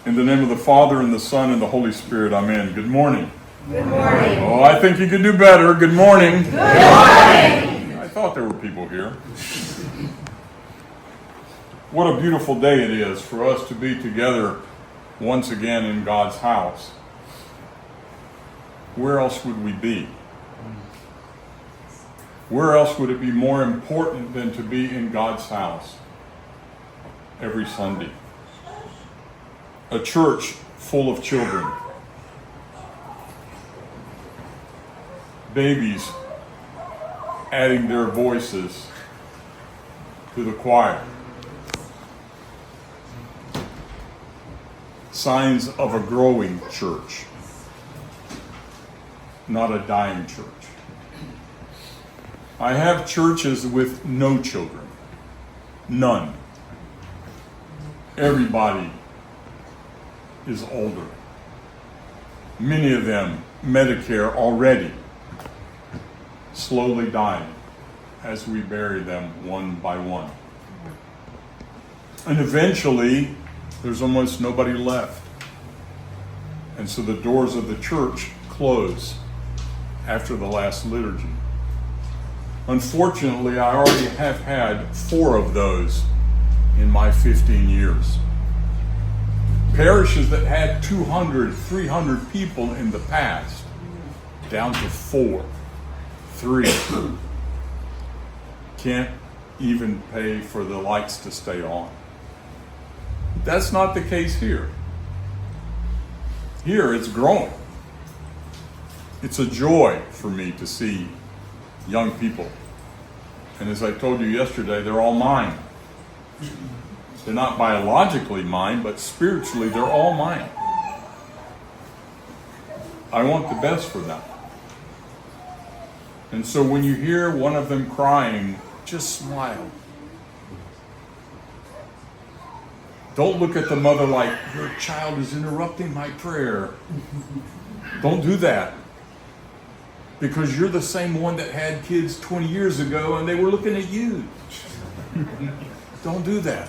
In the name of the Father, and the Son, and the Holy Spirit, amen. Good morning. Good morning. Oh, I think you could do better. Good morning. Good morning. I thought there were people here. What a beautiful day it is for us to be together once again in God's house. Where else would we be? Where else would it be more important than to be in God's house every Sunday? A church full of children, babies adding their voices to the choir, signs of a growing church, not a dying church. I have churches with no children, none. Everybody is older. Many of them Medicare already, slowly dying as we bury them one by one. And eventually, there's almost nobody left. And so the doors of the church close after the last liturgy. Unfortunately, I already have had 4 of those in my 15 years. Parishes that had 200, 300 people in the past, down to 4, 3. Can't even pay for the lights to stay on. That's not the case here. Here it's growing. It's a joy for me to see young people. And as I told you yesterday, they're all mine. They're not biologically mine, but spiritually they're all mine. I want the best for them. And so when you hear one of them crying, just smile. Don't look at the mother like, your child is interrupting my prayer. Don't do that. Because you're the same one that had kids 20 years ago and they were looking at you. Don't do that.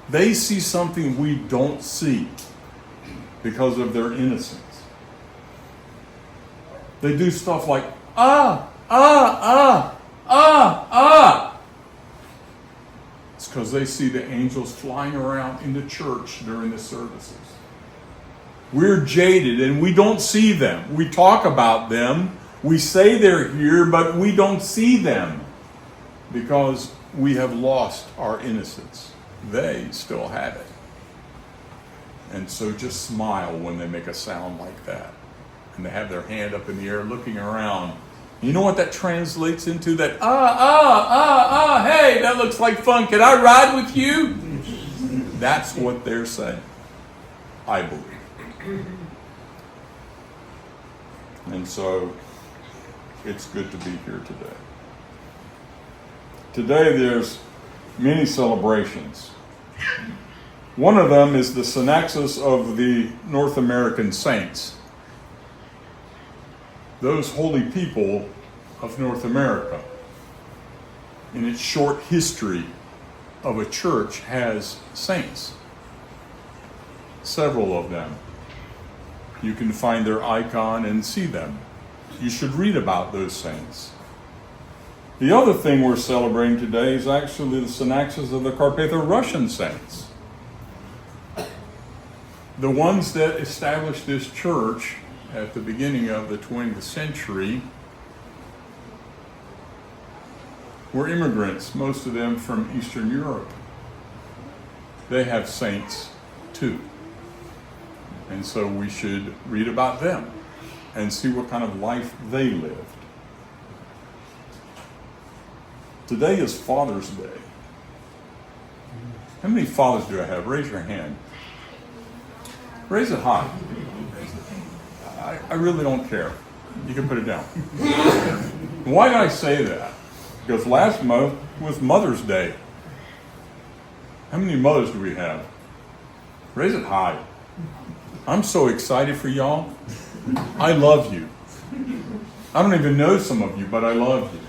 They see something we don't see because of their innocence. They do stuff like, It's because they see the angels flying around in the church during the services. We're jaded and we don't see them. We talk about them. We say they're here, but we don't see them because we have lost our innocence. They still have it. And so just smile when they make a sound like that. And they have their hand up in the air looking around. You know what that translates into? That, hey, that looks like fun. Can I ride with you? That's what they're saying, I believe. And so it's good to be here today. Today there's many celebrations. One of them is the synaxis of the North American saints. Those holy people of North America, in its short history of a church, has saints. Several of them. You can find their icon and see them. You should read about those saints. The other thing we're celebrating today is actually the synaxis of the Carpatho-Russian saints. The ones that established this church at the beginning of the 20th century were immigrants, most of them from Eastern Europe. They have saints too. And so we should read about them and see what kind of life they lived. Today is Father's Day. How many fathers do I have? Raise your hand. Raise it high. I really don't care. You can put it down. Why did I say that? Because last month was Mother's Day. How many mothers do we have? Raise it high. I'm so excited for y'all. I love you. I don't even know some of you, but I love you.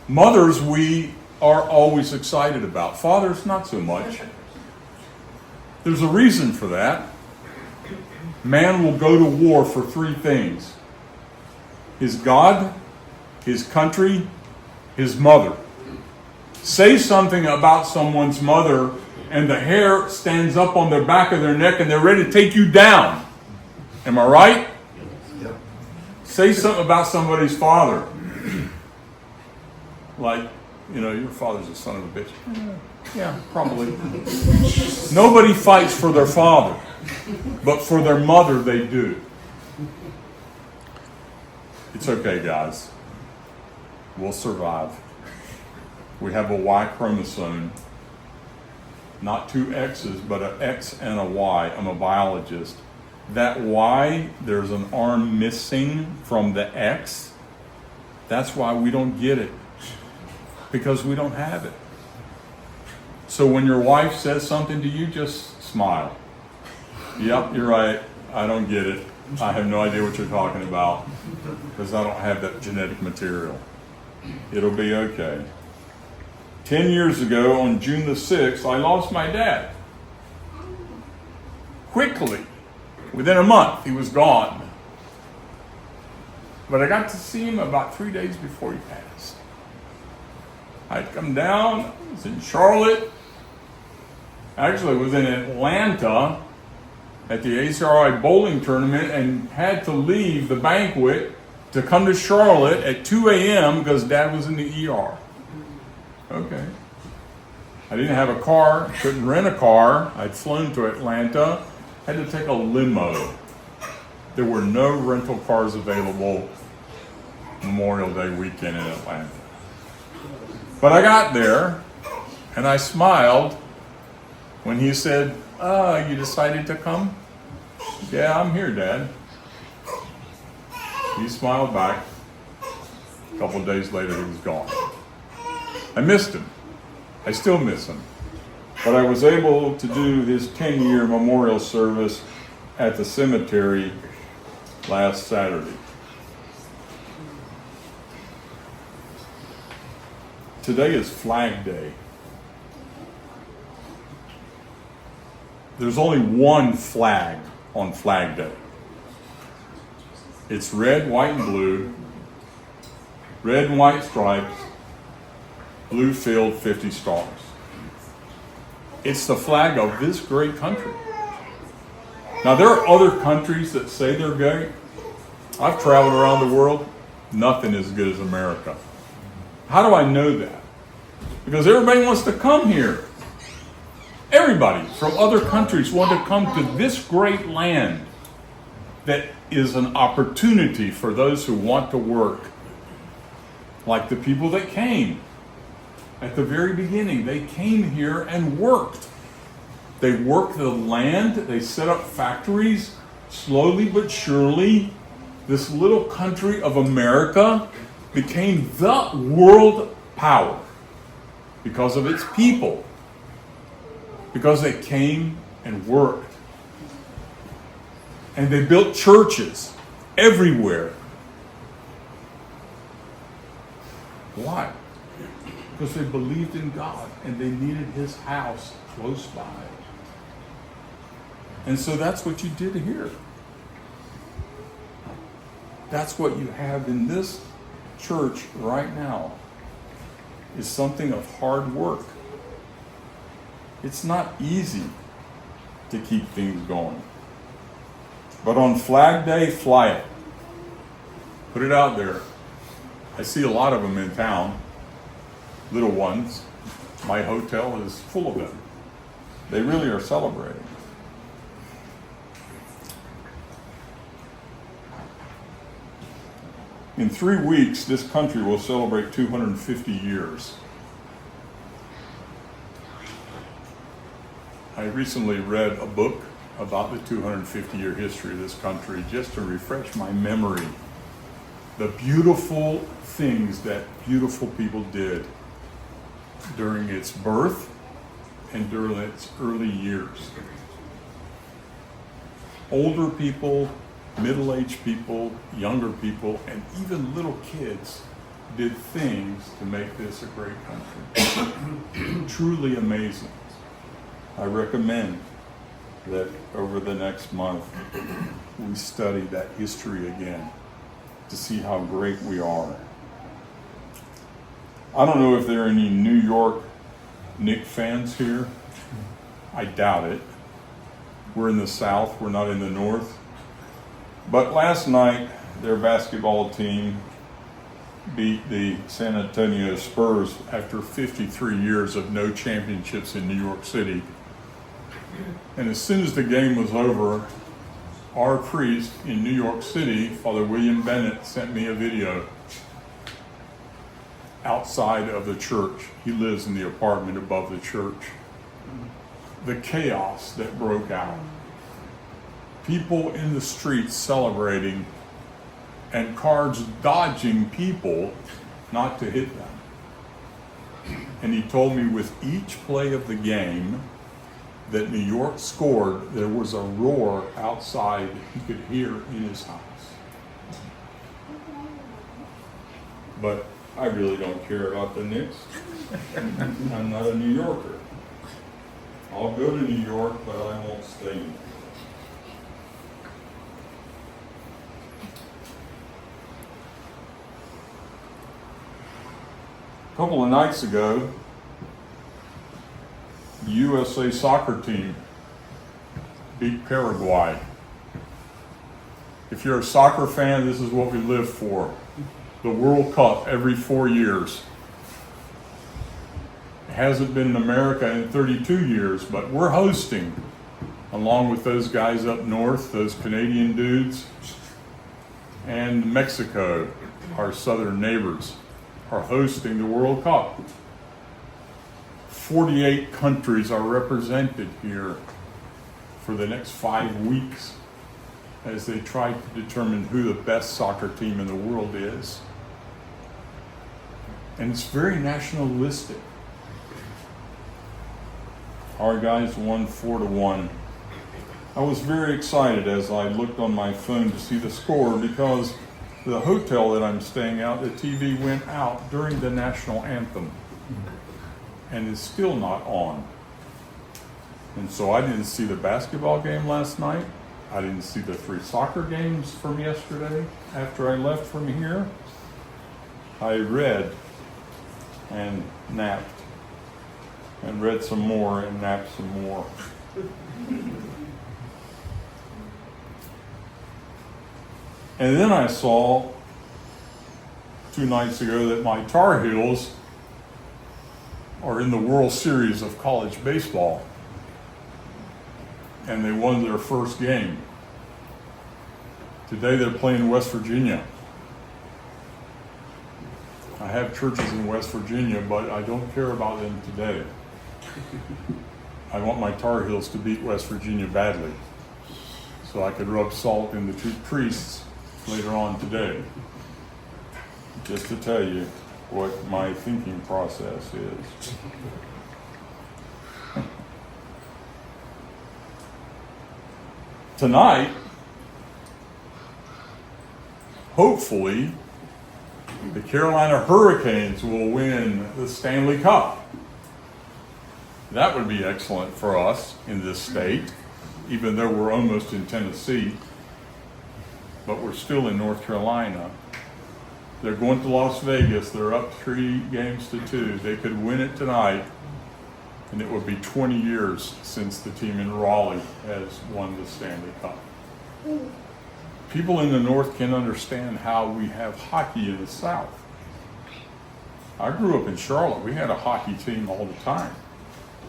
Mothers, we are always excited about. Fathers, not so much. There's a reason for that. Man will go to war for three things: his God, his country, his mother. Say something about someone's mother and the hair stands up on the back of their neck and they're ready to take you down. Am I right? Yep. Say something about somebody's father. Like, your father's a son of a bitch. Yeah, probably. Nobody fights for their father, but for their mother they do. It's okay, guys. We'll survive. We have a Y chromosome. Not two X's, but an X and a Y. I'm a biologist. That Y, there's an arm missing from the X. That's why we don't get it. Because we don't have it. So when your wife says something to you, just smile. Yep, you're right. I don't get it. I have no idea what you're talking about. Because I don't have that genetic material. It'll be okay. 10 years ago, on June the 6th, I lost my dad. Quickly. Within a month, he was gone. But I got to see him about 3 days before he passed. I'd come down, I was in Charlotte. Actually, I was in Atlanta at the ACRI bowling tournament and had to leave the banquet to come to Charlotte at 2 a.m. because Dad was in the ER. Okay. I didn't have a car, couldn't rent a car. I'd flown to Atlanta, had to take a limo. There were no rental cars available Memorial Day weekend in Atlanta. But I got there, and I smiled when he said, you decided to come? Yeah, I'm here, Dad. He smiled back. A couple of days later, he was gone. I missed him. I still miss him. But I was able to do his 10-year memorial service at the cemetery last Saturday. Today is Flag Day. There's only one flag on Flag Day. It's red, white, and blue. Red and white stripes. Blue field, 50 stars. It's the flag of this great country. Now, there are other countries that say they're great. I've traveled around the world. Nothing as good as America. How do I know that? Because everybody wants to come here. Everybody from other countries want to come to this great land that is an opportunity for those who want to work. Like the people that came. At the very beginning, they came here and worked. They worked the land, they set up factories. Slowly but surely, this little country of America became the world power because of its people. Because they came and worked. And they built churches everywhere. Why? Because they believed in God and they needed His house close by. And so that's what you did here. That's what you have in this church right now, is something of hard work. It's not easy to keep things going. But on Flag Day, fly it. Put it out there. I see a lot of them in town. Little ones. My hotel is full of them. They really are celebrating. In 3 weeks, this country will celebrate 250 years. I recently read a book about the 250-year history of this country just to refresh my memory. The beautiful things that beautiful people did during its birth and during its early years. Older people, middle-aged people, younger people, and even little kids did things to make this a great country. Truly amazing. I recommend that over the next month we study that history again to see how great we are. I don't know if there are any New York Knicks fans here. I doubt it. We're in the South, we're not in the North. But last night, their basketball team beat the San Antonio Spurs after 53 years of no championships in New York City. And as soon as the game was over, our priest in New York City, Father William Bennett, sent me a video outside of the church. He lives in the apartment above the church. The chaos that broke out. People in the streets celebrating and cars dodging people not to hit them. And he told me with each play of the game that New York scored, there was a roar outside he could hear in his house. But I really don't care about the Knicks. I'm not a New Yorker. I'll go to New York, but I won't stay in it. A couple of nights ago, the USA soccer team beat Paraguay. If you're a soccer fan, this is what we live for. The World Cup every 4 years. It hasn't been in America in 32 years, but we're hosting, along with those guys up north, those Canadian dudes, and Mexico, our southern neighbors, are hosting the World Cup. 48 countries are represented here for the next 5 weeks as they try to determine who the best soccer team in the world is. And it's very nationalistic. Our guys won 4-1. I was very excited as I looked on my phone to see the score because the hotel that I'm staying at, the TV went out during the national anthem and is still not on. And so I didn't see the basketball game last night. I didn't see the 3 soccer games from yesterday after I left from here. I read and napped and read some more and napped some more. And then I saw 2 nights ago that my Tar Heels are in the World Series of college baseball. And they won their first game. Today they're playing West Virginia. I have churches in West Virginia, but I don't care about them today. I want my Tar Heels to beat West Virginia badly, so I could rub salt in the 2 priests later on today. Just to tell you what my thinking process is. Tonight, hopefully, the Carolina Hurricanes will win the Stanley Cup. That would be excellent for us in this state, even though we're almost in Tennessee, but we're still in North Carolina. They're going to Las Vegas. They're up 3-2. They could win it tonight, and it would be 20 years since the team in Raleigh has won the Stanley Cup. People in the North can understand how we have hockey in the South. I grew up in Charlotte. We had a hockey team all the time.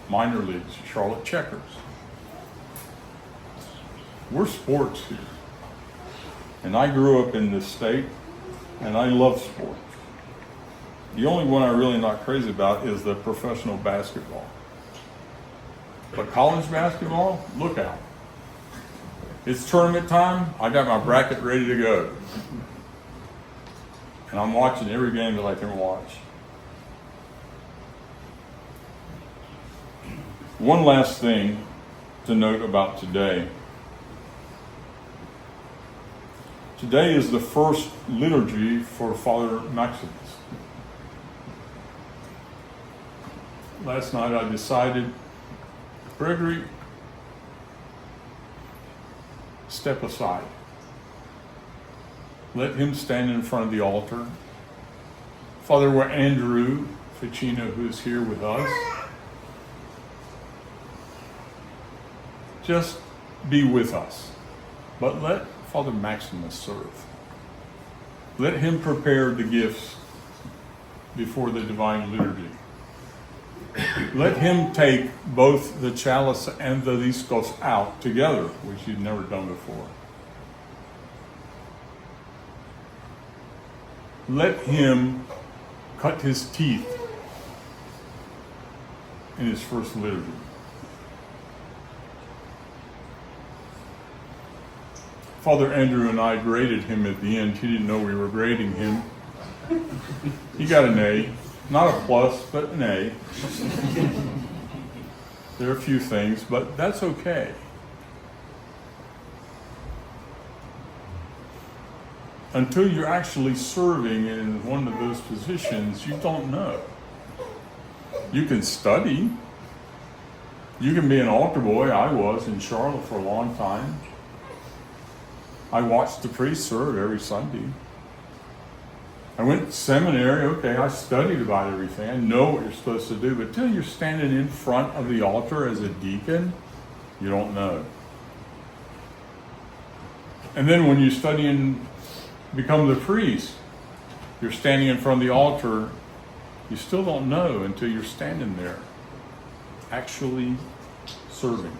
Minor leagues, Charlotte Checkers. We're sports here. And I grew up in this state, and I love sports. The only one I'm really not crazy about is the professional basketball. But college basketball, look out. It's tournament time. I got my bracket ready to go. And I'm watching every game that I can watch. One last thing to note about today. Today is the first liturgy for Father Maximus. Last night I decided, Gregory, step aside. Let him stand in front of the altar. Father, we're Andrew Ficino, who is here with us. Just be with us. But let Father Maximus serve. Let him prepare the gifts before the Divine Liturgy. Let him take both the chalice and the discos out together, which you've never done before. Let him cut his teeth in his first liturgy. Father Andrew and I graded him at the end. He didn't know we were grading him. He got an A. Not a plus, but an A. There are a few things, but that's okay. Until you're actually serving in one of those positions, you don't know. You can study. You can be an altar boy. I was in Charlotte for a long time. I watched the priest serve every Sunday. I went to seminary. Okay, I studied about everything. I know what you're supposed to do. But till you're standing in front of the altar as a deacon, you don't know. And then when you study and become the priest, you're standing in front of the altar, you still don't know until you're standing there, actually serving.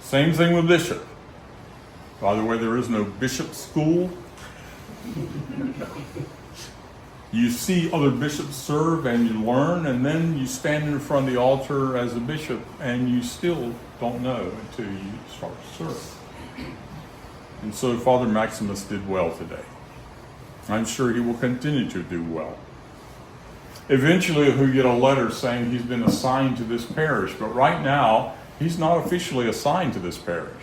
Same thing with bishop. By the way, there is no bishop school. You see other bishops serve and you learn, and then you stand in front of the altar as a bishop and you still don't know until you start to serve. And so Father Maximus did well today. I'm sure he will continue to do well. Eventually he'll get a letter saying he's been assigned to this parish, but right now he's not officially assigned to this parish.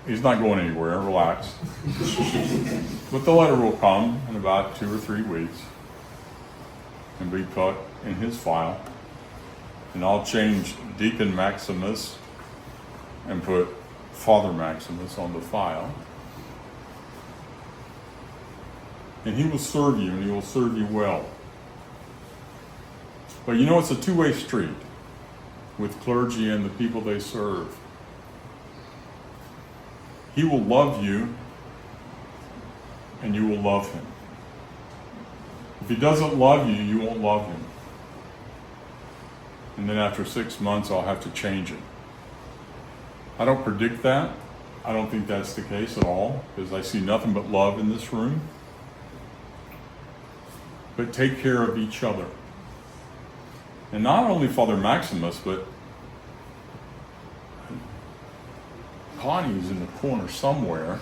He's not going anywhere, relax. But the letter will come in about 2 or 3 weeks and be put in his file. And I'll change Deacon Maximus and put Father Maximus on the file. And he will serve you, and he will serve you well. But you know, it's a two-way street with clergy and the people they serve. He will love you, and you will love him. If he doesn't love you, you won't love him. And then after 6 months, I'll have to change it. I don't predict that. I don't think that's the case at all, because I see nothing but love in this room. But take care of each other. And not only Father Maximus, but Connie's in the corner somewhere.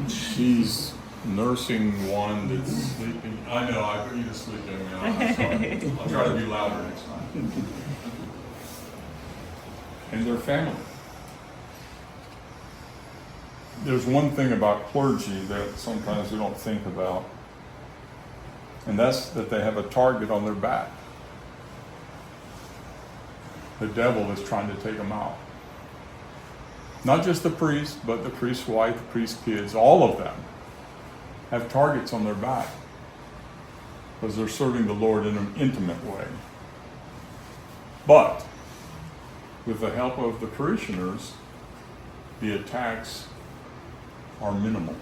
She's nursing one that's sleeping. I know, I put you to sleep, young man. I'm sorry. I'll try to be louder next time. And their family. There's one thing about clergy that sometimes we don't think about, and that's that they have a target on their back. The devil is trying to take them out. Not just the priest, but the priest's wife, the priest's kids, all of them have targets on their back because they're serving the Lord in an intimate way. But with the help of the parishioners, the attacks are minimal.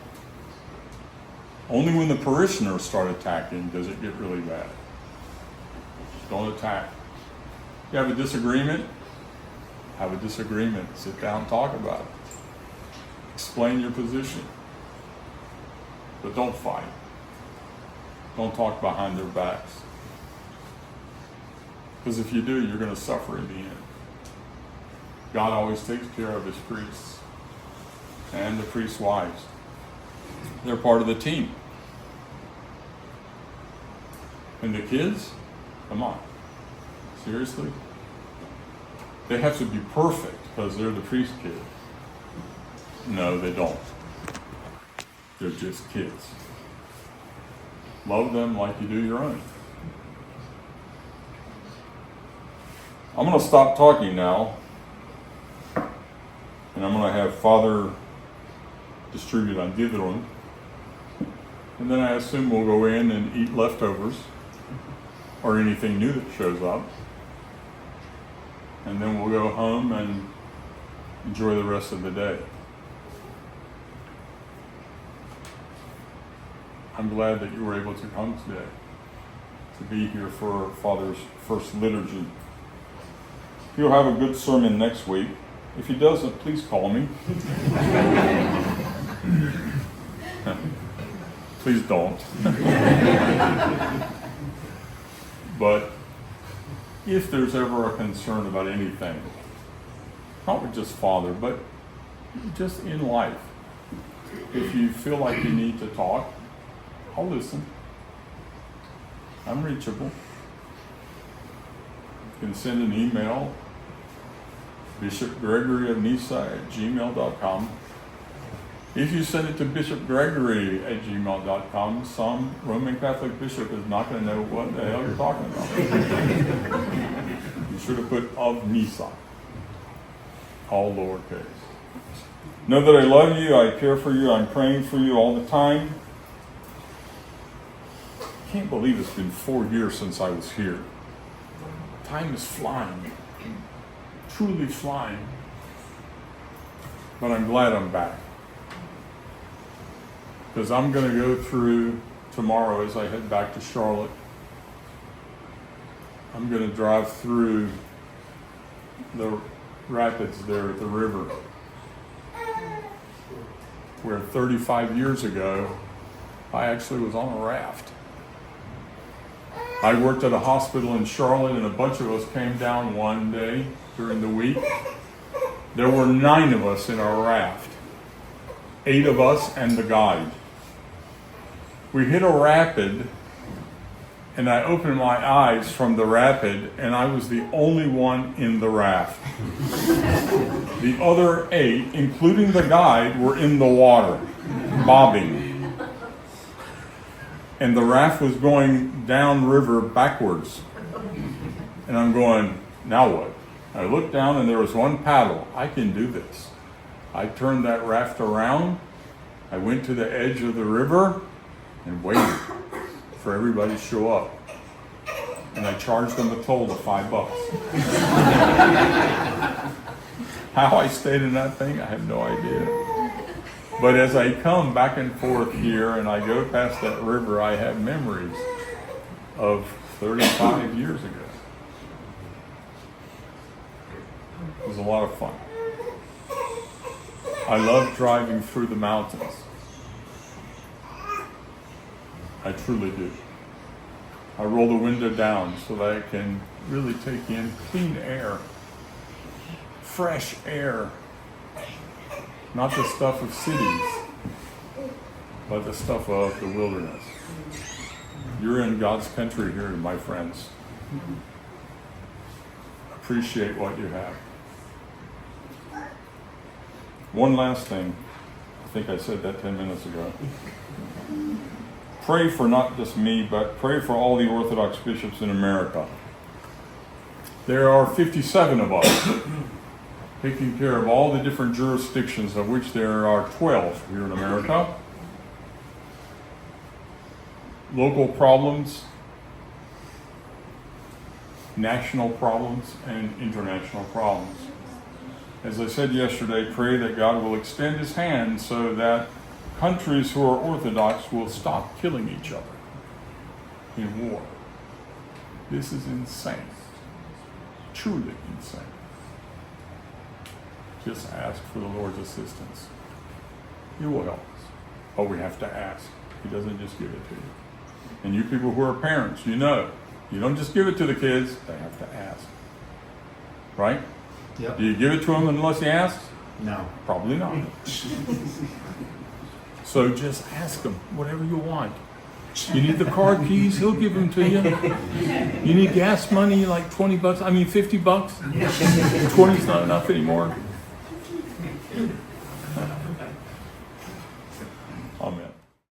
Only when the parishioners start attacking does it get really bad. Don't attack. You have a disagreement? Have a disagreement. Sit down, talk about it. Explain your position. But don't fight. Don't talk behind their backs. Because if you do, you're going to suffer in the end. God always takes care of his priests and the priests' wives. They're part of the team. And the kids? Come on. Seriously? They have to be perfect because they're the priest kids. No, they don't. They're just kids. Love them like you do your own. I'm going to stop talking now And I'm going to have Father distribute on enthroned. And then I assume we'll go in and eat leftovers or anything new that shows up. And then we'll go home and enjoy the rest of the day. I'm glad that you were able to come today, to be here for Father's first liturgy. He'll have a good sermon next week. If he doesn't, please call me. Please don't. But if there's ever a concern about anything, not with just Father, but just in life, if you feel like you need to talk, I'll listen. I'm reachable. You can send an email, Bishop Gregory of Nyssa @gmail.com. If you send it to Bishop Gregory @gmail.com, some Roman Catholic bishop is not going to know what the hell you're talking about. You should have put of Nyssa, all lowercase. Know that I love you, I care for you, I'm praying for you all the time. I can't believe it's been 4 years since I was here. Time is flying, truly flying. But I'm glad I'm back. Because I'm going to go through tomorrow as I head back to Charlotte. I'm going to drive through the rapids there at the river, where 35 years ago I actually was on a raft. I worked at a hospital in Charlotte, and a bunch of us came down one day during the week. There were 9 of us in our raft, 8 of us and the guide. We hit a rapid, and I opened my eyes from the rapid, and I was the only one in the raft. The other 8, including the guide, were in the water, bobbing. And the raft was going downriver backwards. And I'm going, now what? I looked down and there was one paddle. I can do this. I turned that raft around. I went to the edge of the river and waited for everybody to show up. And I charged them a toll of $5. How I stayed in that thing, I have no idea. But as I come back and forth here and I go past that river, I have memories of 35 years ago. It was a lot of fun. I love driving through the mountains. I truly do. I roll the window down so that I can really take in clean air, fresh air. Not the stuff of cities, but the stuff of the wilderness. You're in God's country here, my friends. Appreciate what you have. One last thing. I think I said that 10 minutes ago. Pray for not just me, but pray for all the Orthodox bishops in America. There are 57 of us. Taking care of all the different jurisdictions, of which there are 12 here in America. Local problems, national problems, and international problems. As I said yesterday, pray that God will extend His hand so that countries who are Orthodox will stop killing each other in war. This is insane. Truly insane. Just ask for the Lord's assistance. He will help us. But we have to ask. He doesn't just give it to you. And you people who are parents, you know, you don't just give it to the kids, they have to ask. Right? Yep. Do you give it to them unless he asks? No. Probably not. So just ask him whatever you want. You need the car keys, he'll give them to you. You need gas money, like $20, I mean $50. 20's not enough anymore.